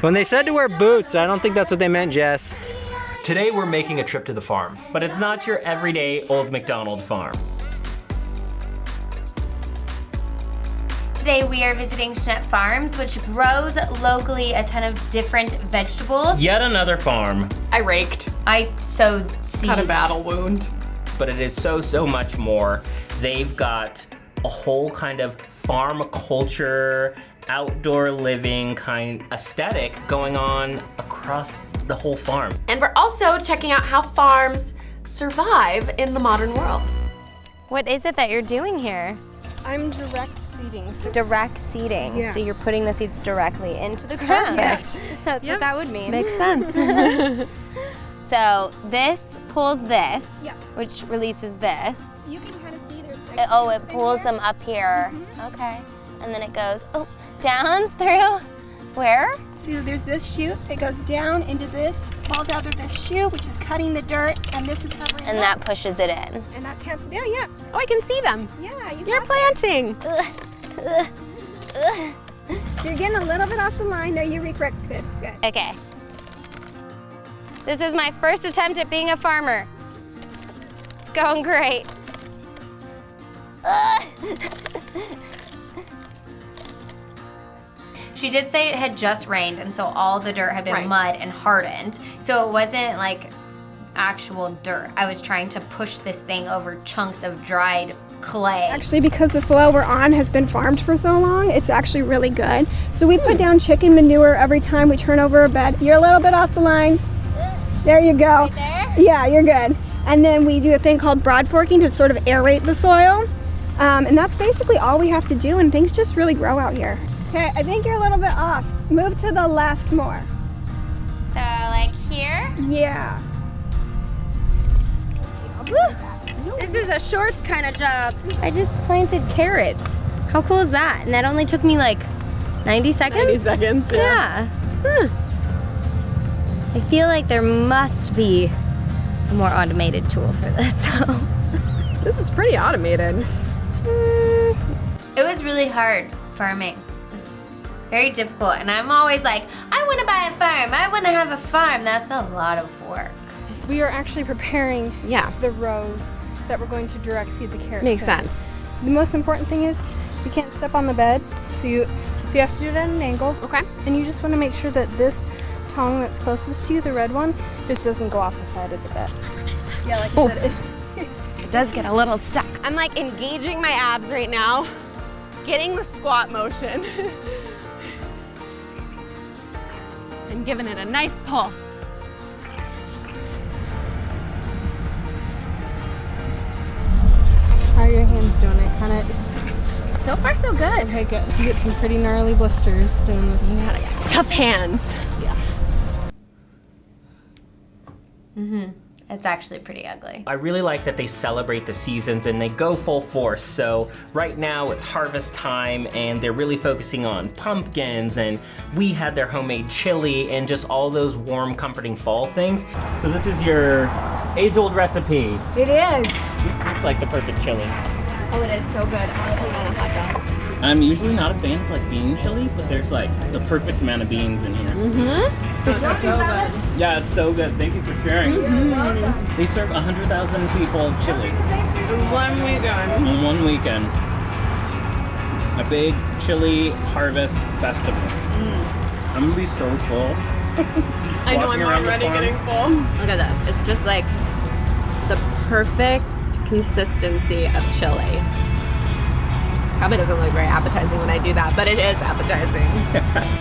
When they said to wear boots, I don't think that's what they meant, Jess. Today we're making a trip to the farm, but it's not your everyday Old MacDonald farm. Today we are visiting Schnepf Farms, which grows locally a ton of different vegetables. Yet another farm. I raked. I sowed seeds. Had a battle wound. But it is so much more. They've got a whole kind of farm culture, outdoor living kind aesthetic going on across the whole farm. And we're also checking out how farms survive in the modern world. What is it that you're doing here? I'm direct seeding. So Direct seeding. Yeah. So you're putting the seeds directly into the ground. Perfect. That's what that would mean. Makes sense. So this pulls this, Yeah. which releases this. you can kind of see there's It pulls them up here. Okay. And then it goes down through where? So there's this chute that goes down into this, falls out of this chute, which is cutting the dirt, and this is covering And it that up. pushes it in. And that taps it down, yeah. Oh, I can see them. Yeah, You're planting. So you're getting a little bit off the line there, you recorrect. Good. Okay. This is my first attempt at being a farmer. It's going great. She did say it had just rained, and so all the dirt had been Right. mud and hardened. So it wasn't like actual dirt. I was trying to push this thing over chunks of dried clay. Actually, because the soil we're on has been farmed for so long, it's actually really good. So we put down chicken manure every time we turn over a bed. You're a little bit off the line. There you go. Right there? Yeah, you're good. And then we do a thing called broad forking to sort of aerate the soil. And that's basically all we have to do, and things just really grow out here. Okay, I think you're a little bit off. Move to the left more. So like here? Yeah. This is a shorts kind of job. I just planted carrots. How cool is that? And that only took me like 90 seconds? 90 seconds, Yeah. I feel like there must be a more automated tool for this. This is pretty automated. It was really hard farming. It was very difficult. And I'm always like, I want to buy a farm. I want to have a farm. That's a lot of work. We are actually preparing Yeah, the rows that we're going to direct seed the carrots. makes in. sense. The most important thing is you can't step on the bed, so you have to do it at an angle. Okay. And you just want to make sure that this tongue that's closest to you, the red one, just doesn't go off the side of the bed. Yeah, like I said, It does get a little stuck. I'm like engaging my abs right now, getting the squat motion, and giving it a nice pull. how are your hands doing it? Kind of, So far, so good. okay, good. You get some pretty gnarly blisters doing this. Tough hands. It's actually pretty ugly. I really like that they celebrate the seasons and they go full force. So right now it's harvest time and they're really focusing on pumpkins, and we had their homemade chili and just all those warm, comforting fall things. So this is your age-old recipe. It is. This looks like the perfect chili. Oh, it is so good. I want a hot dog. I'm usually not a fan of like bean chili, but there's like the perfect amount of beans in here. Oh, it's so good. Yeah, it's so good. Thank you for sharing. They serve 100,000 people chili In 1 weekend. on one weekend. A big chili harvest festival. I'm gonna be so full. I know, I'm Walking around the already farm. getting full. Look at this. It's just like the perfect consistency of chili. Probably doesn't look very appetizing when I do that, but it is appetizing.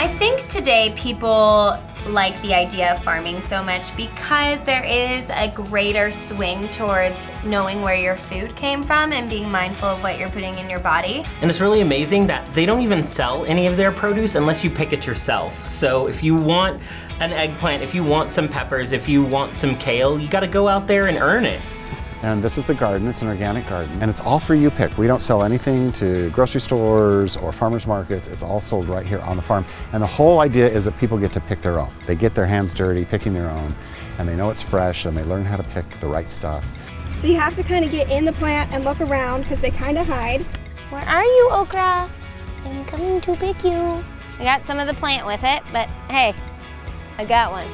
I think today people like the idea of farming so much because there is a greater swing towards knowing where your food came from and being mindful of what you're putting in your body. And it's really amazing that they don't even sell any of their produce unless you pick it yourself. So if you want an eggplant, if you want some peppers, if you want some kale, you gotta go out there and earn it. And this is the garden, it's an organic garden, and it's all for you pick. We don't sell anything to grocery stores or farmers markets. It's all sold right here on the farm. And the whole idea is that people get to pick their own. They get their hands dirty picking their own, and they know it's fresh, and they learn how to pick the right stuff. So you have to kind of get in the plant and look around because they kind of hide. Where are you, okra? I'm coming to pick you. I got some of the plant with it, but hey, I got one.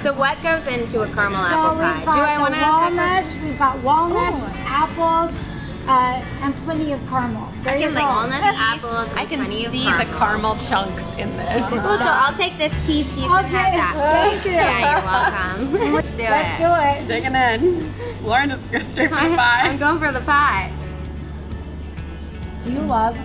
So what goes into a caramel apple pie? Do I want to ask that question? We've got walnuts, apples, and plenty of caramel. There you go. Walnuts, apples, I and can plenty of see caramel. the caramel chunks in this. Oh, so I'll take this piece. You can have that. Thank you. Yeah, you're welcome. Let's do Let's it. do it. Digging in. Lauren just goes straight for the I'm pie. going for the pie. You love.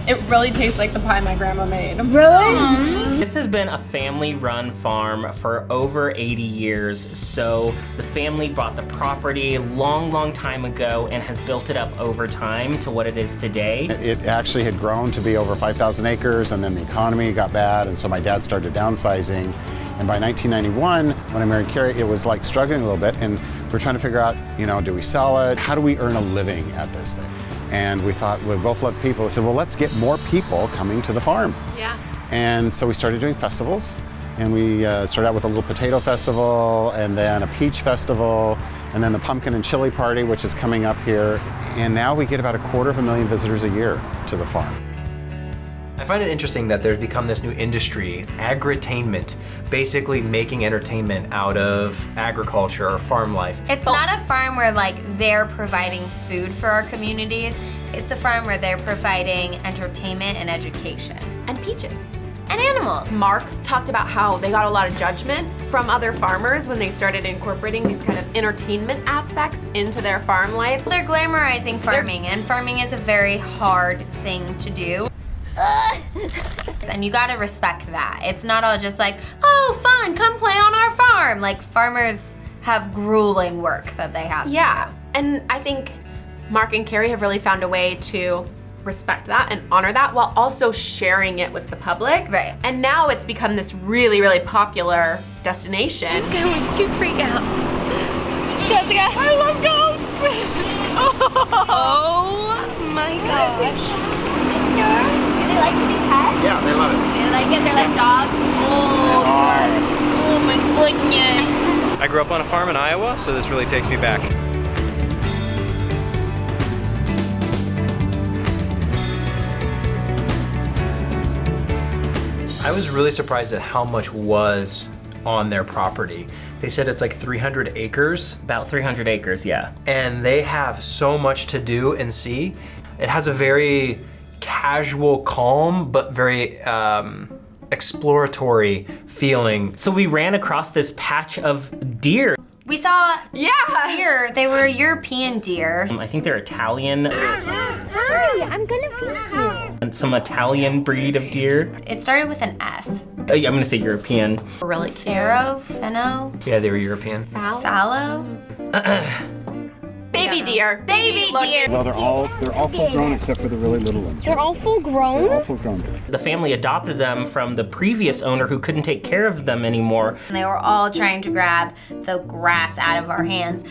It really tastes like the pie my grandma made. Really? This has been a family-run farm for over 80 years. So the family bought the property a long time ago and has built it up over time to what it is today. It actually had grown to be over 5,000 acres, and then the economy got bad, and so my dad started downsizing. And by 1991, when I married Carrie, it was like struggling a little bit, and we're trying to figure out, you know, do we sell it? How do we earn a living at this thing? And we thought, we both love people. We said, well, let's get more people coming to the farm. Yeah. And so we started doing festivals. And we started out with a little potato festival, and then a peach festival, and then the pumpkin and chili party, which is coming up here. And now we get about 250,000 visitors a year to the farm. I find it interesting that there's become this new industry, Agritainment, basically making entertainment out of agriculture or farm life. It's not a farm where like they're providing food for our communities. It's a farm where they're providing entertainment and education. And peaches. And animals. Mark talked about how they got a lot of judgment from other farmers when they started incorporating these kind of entertainment aspects into their farm life. They're glamorizing farming, and farming is a very hard thing to do. And you gotta respect that. It's not all just like, oh, fun, come play on our farm. Like, farmers have grueling work that they have to do. And I think Mark and Carrie have really found a way to respect that and honor that while also sharing it with the public. Right. And now it's become this really popular destination. I'm going to freak out. Jessica, I love goats! Oh my gosh. Do they like to be pet? Yeah, they love it. They like it? They're like dogs? Oh my goodness. I grew up on a farm in Iowa, so this really takes me back. I was really surprised at how much was on their property. They said it's like 300 acres. About 300 acres, yeah. And they have so much to do and see. It has a very casual, calm, but very exploratory feeling. So we ran across this patch of deer. We saw deer. They were European deer. I think they're Italian, Hi, I'm gonna feed you. and some Italian breed of deer. It started with an F. I'm gonna say European. Really cute. Pharaoh, Fenno, Yeah, they were European. fallow. Baby deer. Baby deer. Well, they're all full grown except for the really little ones. They're all full grown? They're all full grown. The family adopted them from the previous owner who couldn't take care of them anymore. And they were all trying to grab the grass out of our hands.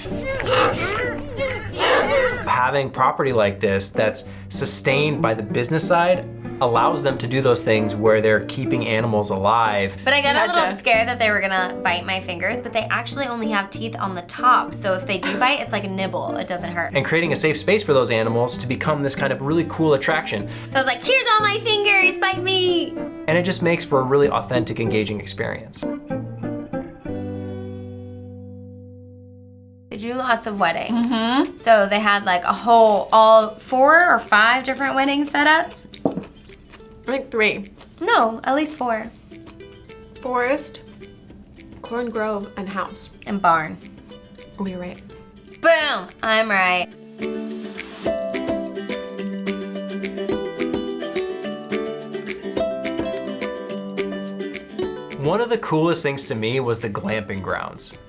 Having property like this that's sustained by the business side allows them to do those things where they're keeping animals alive. But I got a had little to- scared that they were gonna bite my fingers, but they actually only have teeth on the top. So if they do bite, it's like a nibble. It doesn't hurt. And creating a safe space for those animals to become this kind of really cool attraction. So I was like, here's all my fingers, bite me. And it just makes for a really authentic, engaging experience. They do lots of weddings. So they had like all 4 or 5 different wedding setups. I think 3. No, at least 4. Forest, Corn Grove, and House. And barn. Oh, you're right. Boom, I'm right. One of the coolest things to me was the glamping grounds.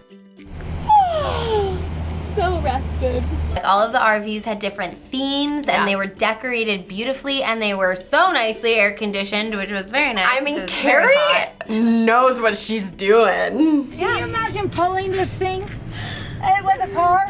So rested. Like all of the RVs had different themes and they were decorated beautifully and they were so nicely air conditioned, which was very nice. I 'cause mean, it was very Carrie hot. knows what she's doing. Can you imagine pulling this thing with a car?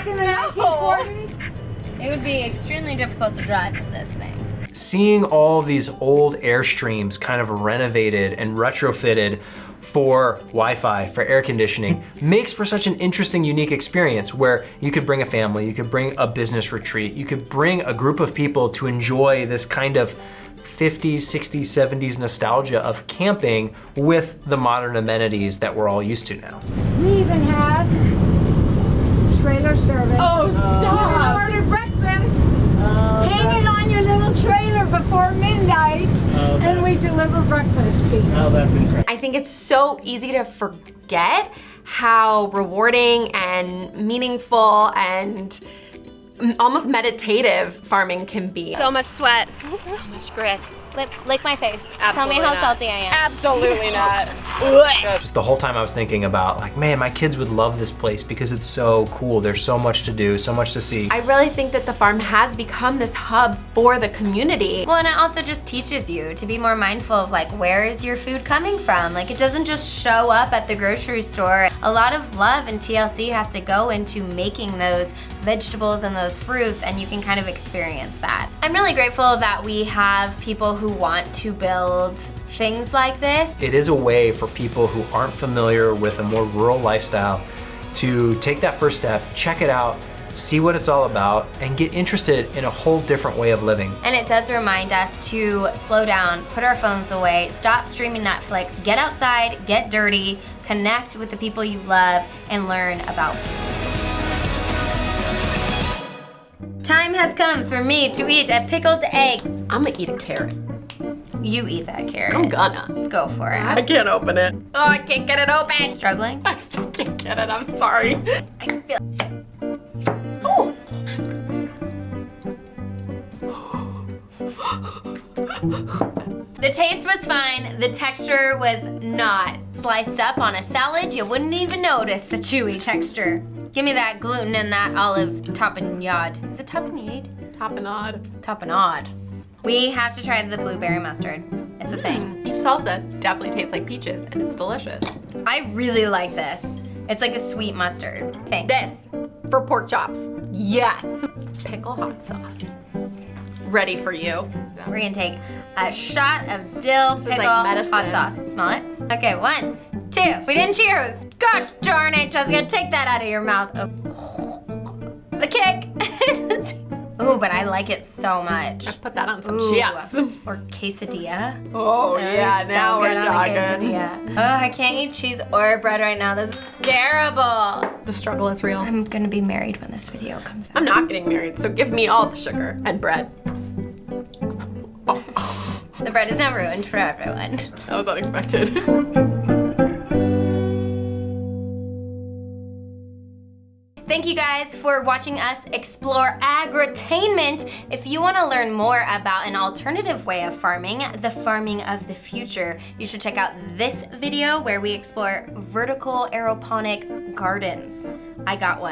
back in the 1940s? It would be extremely difficult to drive with this thing. Seeing all of these old Airstreams kind of renovated and retrofitted for Wi-Fi, for air conditioning, makes for such an interesting, unique experience where you could bring a family, you could bring a business retreat, you could bring a group of people to enjoy this kind of 50s, 60s, 70s nostalgia of camping with the modern amenities that we're all used to now. We even had trailer service. Oh, stop. You can order breakfast, hang it on your little trailer before midnight, and we deliver breakfast to you. Oh, that's incredible. I think it's so easy to forget how rewarding and meaningful and almost meditative farming can be. So much sweat, so much grit. Lick my face. Tell me Absolutely how not. salty I am. Absolutely not. Just the whole time I was thinking about like, man, my kids would love this place because it's so cool. There's so much to do, so much to see. I really think that the farm has become this hub for the community. Well, and it also just teaches you to be more mindful of like, where is your food coming from? Like, it doesn't just show up at the grocery store. A lot of love and TLC has to go into making those vegetables and those fruits, and you can kind of experience that. I'm really grateful that we have people who want to build things like this. It is a way for people who aren't familiar with a more rural lifestyle to take that first step, check it out, see what it's all about, and get interested in a whole different way of living. And it does remind us to slow down, put our phones away, stop streaming Netflix, get outside, get dirty, connect with the people you love, and learn about food. Time has come for me to eat a pickled egg. I'm gonna eat a carrot. You eat that carrot. I'm gonna. Go for it. I can't open it. Oh, I can't get it open. Struggling? I still can't get it, I'm sorry. I can feel Oh. The taste was fine, the texture was not. Sliced up on a salad, you wouldn't even notice the chewy texture. Give me that gluten and that olive tapenade. Is it tapenade? Tapenade. Tapenade. We have to try the blueberry mustard. It's a thing. Peach salsa definitely tastes like peaches, and it's delicious. I really like this. It's like a sweet mustard thing. This for pork chops. Yes. Pickle hot sauce. Ready for you. We're gonna take a shot of dill This is pickle like medicine. hot sauce. Smell it? Okay, 1, 2. We didn't cheers. Gosh darn it, Jessica, take that out of your mouth. Oh. The kick. Ooh, but I like it so much. I put that on some Ooh. chips. Or quesadilla. Oh yeah, So now good we're on a talking. quesadilla. Oh, I can't eat cheese or bread right now. This is terrible. The struggle is real. I'm gonna be married when this video comes out. I'm not getting married, so give me all the sugar and bread. The bread is now ruined for everyone. That was unexpected. Thank you guys for watching us explore Agritainment. If you want to learn more about an alternative way of farming, the farming of the future, you should check out this video where we explore vertical aeroponic gardens. I got one.